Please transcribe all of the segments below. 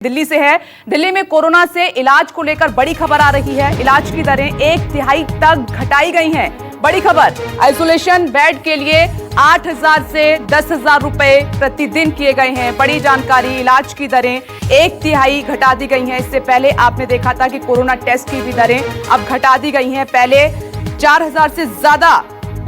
दिल्ली से है। दिल्ली में कोरोना से इलाज को लेकर बड़ी खबर आ रही है। इलाज की दरें 1/3 तक घटाई गई हैं। बड़ी खबर, आइसोलेशन बेड के लिए 8,000 से 10,000 रुपए प्रतिदिन किए गए हैं। बड़ी जानकारी, इलाज की दरें 1/3 घटा दी गई हैं। इससे पहले आपने देखा था कि कोरोना टेस्ट की भी दरें अब घटा दी गई हैं। पहले 4,000 से ज्यादा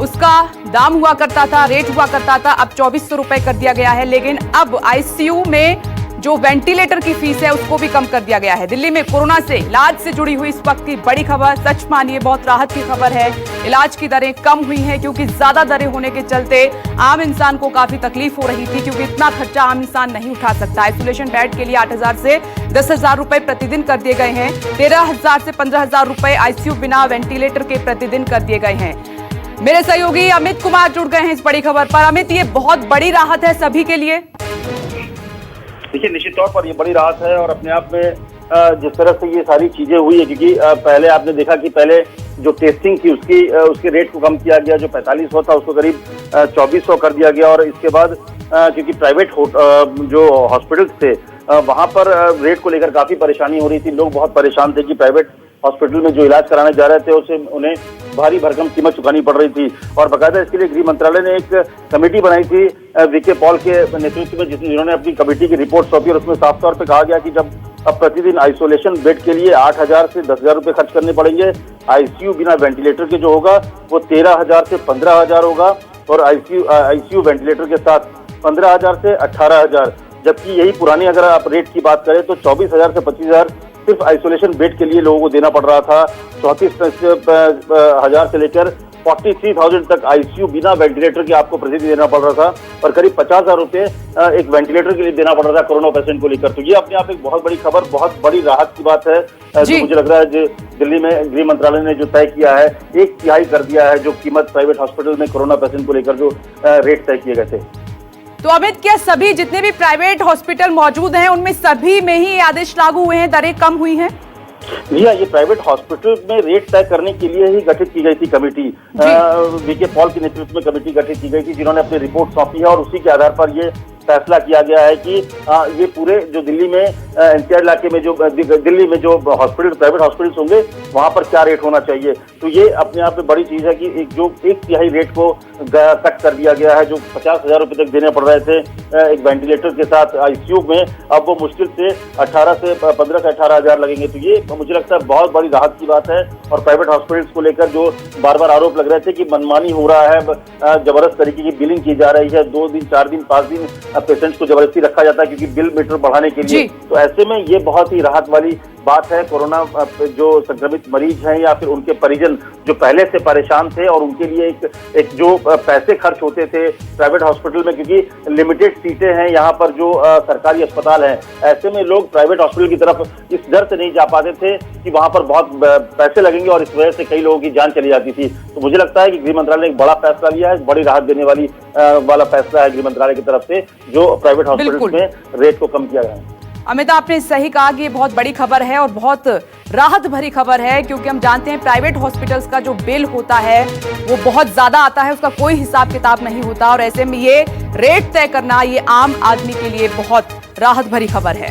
उसका दाम हुआ करता था, रेट हुआ करता था, अब 2,400 रुपए कर दिया गया है। लेकिन अब आईसीयू में जो वेंटिलेटर की फीस है उसको भी कम कर दिया गया है। दिल्ली में कोरोना से इलाज से जुड़ी हुई इस वक्त की बड़ी खबर, सच मानिए बहुत राहत की खबर है। इलाज की दरें कम हुई हैं क्योंकि ज्यादा दरें होने के चलते आम इंसान को काफी तकलीफ हो रही थी, क्योंकि इतना खर्चा आम इंसान नहीं उठा सकता। आइसोलेशन बेड के लिए 8,000 से 10,000 रुपए प्रतिदिन कर दिए गए हैं। 13,000 से 15,000 रुपए आईसीयू बिना वेंटिलेटर के प्रतिदिन कर दिए गए हैं। मेरे सहयोगी अमित कुमार जुड़ गए हैं इस बड़ी खबर पर। अमित, ये बहुत बड़ी राहत है सभी के लिए। देखिए, निश्चित तौर पर ये बड़ी राहत है और अपने आप में जिस तरह से ये सारी चीजें हुई है, क्योंकि पहले आपने देखा कि पहले जो टेस्टिंग थी उसके रेट को कम किया गया, जो 4500 था उसको करीब 2,400 कर दिया गया। और इसके बाद क्योंकि प्राइवेट जो हॉस्पिटल्स थे वहां पर रेट को लेकर काफी परेशानी हो रही थी। लोग बहुत परेशान थे कि प्राइवेट हॉस्पिटल में जो इलाज कराने जा रहे थे उसे उन्हें भारी भरकम कीमत चुकानी पड़ रही थी। और बाकायदा इसके लिए गृह मंत्रालय ने एक कमेटी बनाई थी वीके पॉल के नेतृत्व में, जिन्होंने अपनी कमेटी की रिपोर्ट सौंपी। और उसमें साफ तौर पर कहा गया कि जब अब प्रतिदिन आइसोलेशन बेड के लिए 8,000 से 10,000 रुपए खर्च करने पड़ेंगे, आईसीयू बिना वेंटिलेटर के जो होगा वो 13,000 से 15,000 होगा, और आईसीयू वेंटिलेटर के साथ 15,000 से 18,000। जबकि यही पुरानी अगर आप रेट की बात करें तो 24,000 से 25,000 सिर्फ आइसोलेशन बेड के लिए लोगों को देना पड़ रहा था। 34,000 से लेकर 43,000 तक आईसीयू बिना वेंटिलेटर के आपको प्रतिदिन देना पड़ रहा था, और करीब 50,000 रुपए एक वेंटिलेटर के लिए देना पड़ रहा था कोरोना पेशेंट को लेकर। तो ये अपने आप एक बहुत बड़ी खबर, बहुत बड़ी राहत की बात है। जो मुझे लग रहा है जो दिल्ली में गृह मंत्रालय ने जो तय किया है, 1/3 कर दिया है जो कीमत प्राइवेट हॉस्पिटल में कोरोना पेशेंट को लेकर जो रेट तय किए गए थे। तो अमित, क्या सभी जितने भी प्राइवेट हॉस्पिटल मौजूद हैं उनमें सभी में ही आदेश लागू हुए हैं, दरें कम हुई हैं? जी हाँ, ये प्राइवेट हॉस्पिटल में रेट तय करने के लिए ही गठित की गई थी कमेटी। वीके पॉल के नेतृत्व में कमेटी गठित की गई थी, जिन्होंने अपनी रिपोर्ट सौंपी है। और उसी के आधार पर ये फैसला किया गया है कि ये पूरे जो दिल्ली में एनसीआर इलाके में जो दिल्ली में जो हॉस्पिटल प्राइवेट हॉस्पिटल्स होंगे वहां पर क्या रेट होना चाहिए। तो ये अपने आप में बड़ी चीज है कि एक 1/3 रेट को कट कर दिया गया है। जो 50,000 रुपए तक देने पड़ रहे थे एक वेंटिलेटर के साथ आईसीयू में, अब वो मुश्किल से 15 से 18,000 लगेंगे। तो ये मुझे लगता है बहुत बड़ी राहत की बात है। और प्राइवेट हॉस्पिटल्स को लेकर जो बार बार आरोप लग रहे थे कि मनमानी हो रहा है, जबरदस्त तरीके की बिलिंग की जा रही है, 2 दिन 4 दिन 5 दिन पेशेंट्स को जबरदस्ती रखा जाता है क्योंकि बिल मीटर बढ़ाने के लिए। तो ऐसे में ये बहुत ही राहत वाली बात है। कोरोना जो संक्रमित मरीज हैं या फिर उनके परिजन जो पहले से परेशान थे, और उनके लिए एक जो पैसे खर्च होते थे प्राइवेट हॉस्पिटल में, क्योंकि लिमिटेड सीटें हैं यहाँ पर जो सरकारी अस्पताल हैं, ऐसे में लोग प्राइवेट हॉस्पिटल की तरफ इस डर से नहीं जा पाते थे कि वहां पर बहुत पैसे लगेंगे, और इस वजह से कई लोगों की जान चली जाती थी। तो मुझे लगता है कि गृह मंत्रालय ने एक बड़ा फैसला लिया है, बड़ी राहत देने वाला फैसला है गृह मंत्रालय की तरफ से, जो प्राइवेट हॉस्पिटल में रेट को कम किया गया है। अमित, आपने सही कहा कि ये बहुत बड़ी खबर है और बहुत राहत भरी खबर है, क्योंकि हम जानते हैं प्राइवेट हॉस्पिटल्स का जो बिल होता है वो बहुत ज्यादा आता है, उसका कोई हिसाब किताब नहीं होता। और ऐसे में ये रेट तय करना ये आम आदमी के लिए बहुत राहत भरी खबर है।